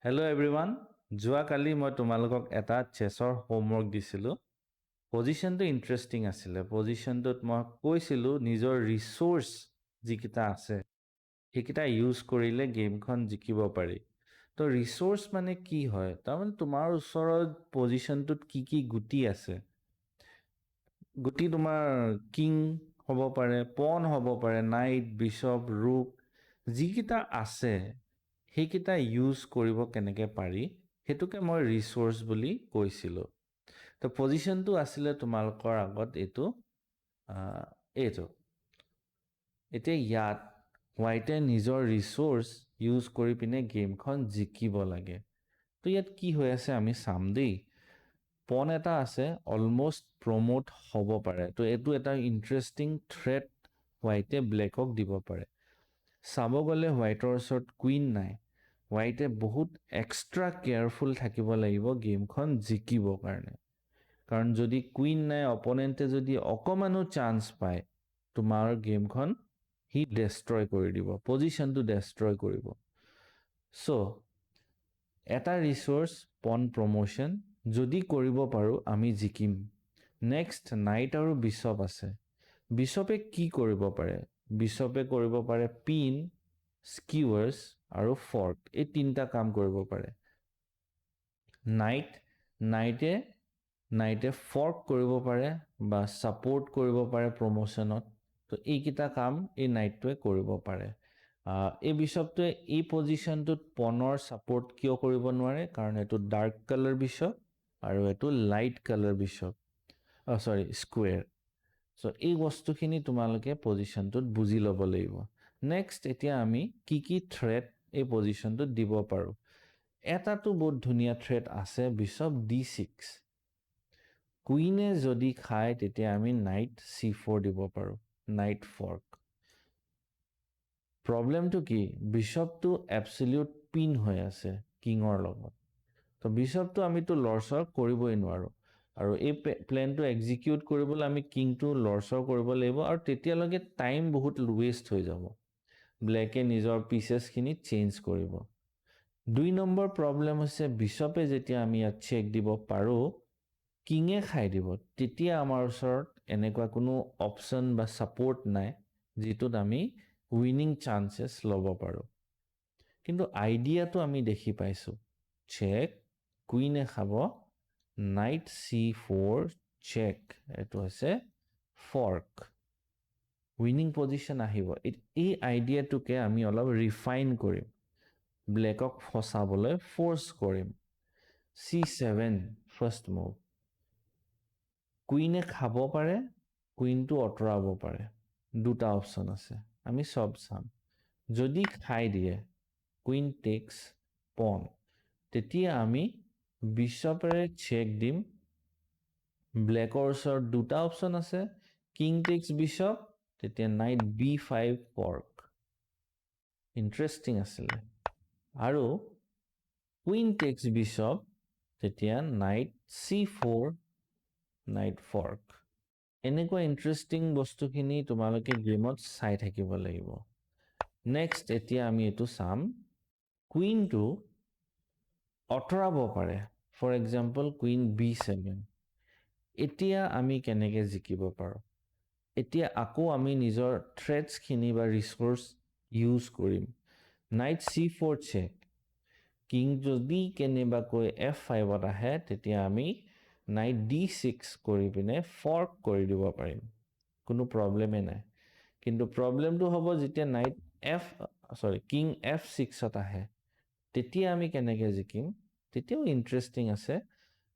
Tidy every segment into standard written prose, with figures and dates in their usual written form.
hello' everyone যোৱাকালি মই তোমালোকক এটা চেছৰ হোমৱৰ্ক দিছিলোঁ পজিশ্যনটো ইণ্টাৰেষ্টিং আছিলে পজিশ্যনটোত মই কৈছিলোঁ নিজৰ ৰিচোৰ্চ যিকেইটা আছে সেইকেইটা ইউজ কৰিলে গেমখন জিকিব পাৰি তো ৰিচোৰ্চ মানে কি হয় তাৰমানে তোমাৰ ওচৰত পজিশ্যনটোত কি গুটি আছে গুটি তোমাৰ কিং হ'ব পাৰে পন হ'ব পাৰে নাইট বিশ্বপ ৰুক যিকেইটা আছে সেইকেইটা ইউজ কৰিব কেনেকৈ পাৰি সেইটোকে মই ৰিচোৰ্চ বুলি কৈছিলোঁ তো পজিশ্যনটো আছিলে তোমালোকৰ আগত এইটো এইটো এতিয়া ইয়াত হোৱাইটে নিজৰ ৰিচোৰ্চ ইউজ কৰি পিনে গেমখন জিকিব লাগে তো ইয়াত কি হৈ আছে আমি চাম দেই পন এটা আছে অলমষ্ট প্ৰমোট হ'ব পাৰে তো এইটো এটা ইণ্টাৰেষ্টিং থ্ৰেট হোৱাইটে ব্লেকক দিব পাৰে চাব গ'লে হোৱাইটৰ ওচৰত কুইন নাই হোৱাইটে বহুত এক্সট্ৰা কেয়াৰফুল থাকিব লাগিব গেমখন জিকিবৰ কাৰণে কাৰণ যদি কুইন নাই অপনেণ্টে যদি অকণমানো চান্স পায় তোমাৰ গেমখন সি ডেষ্ট্ৰয় কৰি দিব পজিশ্যনটো ডেষ্ট্ৰয় কৰিব চ' এটা ৰিচোৰ্চ পন প্ৰমোশ্যন যদি কৰিব পাৰোঁ আমি জিকিম নেক্সট নাইট আৰু বিশ্বপ আছে বিশ্বপে কি কৰিব পাৰে বিশ্বপে কৰিব পাৰে পিন স্কিৱাৰ্ছ আৰু ফৰ্ক এই তিনিটা কাম কৰিব পাৰে নাইটে ফৰ্ক কৰিব পাৰে বা ছাপৰ্ট কৰিব পাৰে প্ৰমোশ্যনত তো এইকেইটা কাম এই নাইটটোৱে কৰিব পাৰে এই বিশ্বপটোৱে এই পজিশ্যনটোত পনৰ ছাপৰ্ট কিয় কৰিব নোৱাৰে কাৰণ এইটো ডাৰ্ক কালাৰ বিশ্বপ আৰু এইটো লাইট কালাৰ বিশ্বপ স্কুৱেৰ চ' এই বস্তুখিনি তোমালোকে পজিশ্যনটোত বুজি ল'ব লাগিব নেক্সট এতিয়া আমি কি থ্ৰেট এই পজিশ্যনটোত দিব পাৰোঁ এটাতো বহুত ধুনীয়া থ্ৰেট আছে বিশ্বপ D6 কুইনে যদি খায় তেতিয়া আমি নাইট C4 দিব পাৰোঁ নাইট ফৰ্ক প্ৰব্লেমটো কি বিশ্বপটো এবছলিউট পিন হৈ আছে কিঙৰ লগত তো বিশ্বপটো আমিতো লৰচৰ কৰিবই নোৱাৰোঁ আৰু এই প্লেনটো এক্সিকিউট কৰিবলৈ আমি কিংটো লৰচৰ কৰিব লাগিব আৰু তেতিয়ালৈকে টাইম বহুত ৱেষ্ট হৈ যাব ব্লেকে নিজৰ পিচেছখিনি চেঞ্জ কৰিব 2 নম্বৰ প্ৰব্লেম হৈছে বিশ্বপে যেতিয়া আমি ইয়াত চেক দিব পাৰোঁ কিঙে খাই দিব তেতিয়া আমাৰ ওচৰত এনেকুৱা কোনো অপশ্যন বা ছাপৰ্ট নাই যিটোত আমি উইনিং চান্সেছ ল'ব পাৰোঁ কিন্তু আইডিয়াটো আমি দেখি পাইছোঁ চেক কুইনে খাব নাইট C4 চেক এইটো হৈছে ফৰ্ক উইনিং পজিশ্যন আহিব এই আইডিয়াটোকে আমি অলপ ৰিফাইন কৰিম ব্লেকক ফচাবলৈ ফ'ৰ্চ কৰিম C7 ফাৰ্ষ্ট মুভ কুইনে খাব পাৰে কুইনটো আঁতৰাব পাৰে দুটা অপশ্যন আছে আমি সব চাম যদি খাই দিয়ে কুইন টেক্স পন তেতিয়া আমি বিশ্বপেৰে চেক দিম ব্লেকৰ ওচৰত দুটা অপশ্যন আছে কিং টেক্স বিশ্বপ তেতিয়া নাইট B5 ফৰ্ক ইণ্টাৰেষ্টিং আছিলে আৰু কুইন টেক্স বিশ্বপ তেতিয়া নাইট C4 নাইট ফৰ্ক এনেকুৱা ইণ্টাৰেষ্টিং বস্তুখিনি তোমালোকে গেমত চাই থাকিব লাগিব নেক্সট এতিয়া আমি এইটো চাম কুইনটো আঁতৰাব পাৰে ফৰ এক্সাম্পল কুইন B7 এতিয়া আমি কেনেকৈ জিকিব পাৰোঁ এতিয়া আকৌ আমি নিজৰ থ্ৰেটছখিনি বা ৰিচোৰ্চ ইউজ কৰিম নাইট C4 চেক কিং যদি কেনেবাকৈ F5ত আহে তেতিয়া আমি নাইট D6 কৰি পিনে ফৰ্ক কৰি দিব পাৰিম কোনো প্ৰব্লেমেই নাই কিন্তু প্ৰব্লেমটো হ'ব যেতিয়া নাইট কিং F6ত আহে তেতিয়া আমি কেনেকৈ জিকিম তেতিয়াও ইণ্টাৰেষ্টিং আছে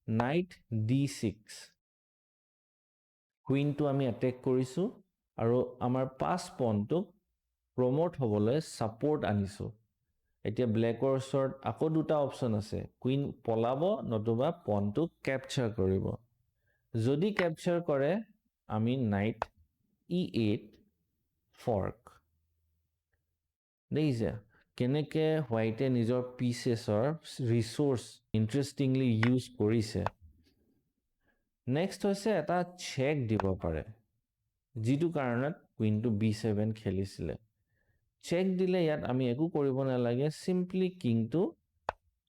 নাইট D6 কুইনটো আমি এটেক কৰিছোঁ আৰু আমাৰ পাছ পনটোক প্ৰমোট হ'বলৈ ছাপৰ্ট আনিছোঁ এতিয়া ব্লেকৰ ওচৰত আকৌ দুটা অপশ্যন আছে কুইন পলাব নতুবা পনটোক কেপচাৰ কৰিব যদি কেপচাৰ কৰে আমি নাইট E8 ফৰ্ক দেখিছে কেনেকৈ হোৱাইটে নিজৰ পিচেছৰ ৰিচোৰ্চ ইণ্টাৰেষ্টিংলি ইউজ কৰিছে নেক্সট হৈছে এটা চেক দিব পাৰে যিটো কাৰণত কুইনটো B7 খেলিছিলে চেক দিলে ইয়াত আমি একো কৰিব নালাগে চিম্পলি কিংটো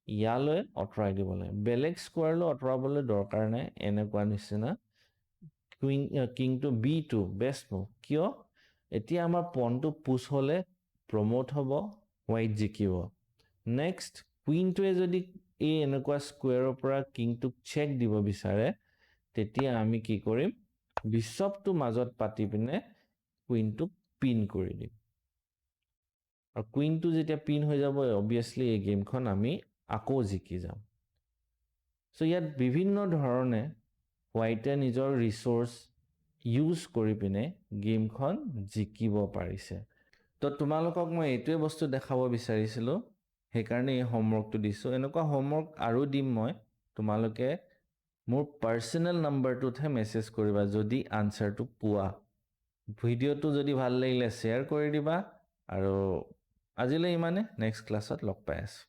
ইয়ালৈ আঁতৰাই দিব লাগে বেলেগ স্কোৱাৰলৈ আঁতৰাবলৈ দৰকাৰ নাই এনেকুৱা নিচিনা কিংটো B2 বেষ্ট মুভ কিয় এতিয়া আমাৰ পনটো পুছ হ'লে প্ৰমোট হ'ব হোৱাইট জিকিব নেক্সট কুইনটোৱে যদি এই এনেকুৱা স্কোৱাৰৰ পৰা কিংটোক চেক দিব বিচাৰে তেতিয়া আমি কি কৰিম বিশ্বপটো মাজত পাতি পিনে কুইনটোক পিন কৰি দিম আৰু কুইনটো যেতিয়া পিন হৈ যাব অবভিয়াছলি এই গেমখন আমি আকৌ জিকি যাম সো ইয়াত বিভিন্ন ধৰণে হোৱাইটে নিজৰ ৰিসোৰ্স ইউজ কৰি পিনে গেমখন জিকিব পাৰিছে তো তোমালোকক মই এইটোৱে বস্তু দেখাব বিচাৰিছিলো সেইকাৰণে এই হোমৱৰ্কটো দিছো এনেকুৱা হোমৱৰ্ক আৰু দিম মই তোমালোকে মোৰ পাৰ্সোনেল নাম্বাৰটোতহে মেছেজ কৰিবা যদি আনসাৰটো পোৱা ভিডিঅ'টো যদি ভাল লাগিলে শ্বেয়াৰ কৰি দিবা আৰু আজিলৈ ইমানে নেক্সট ক্লাছত লগ পাই আছো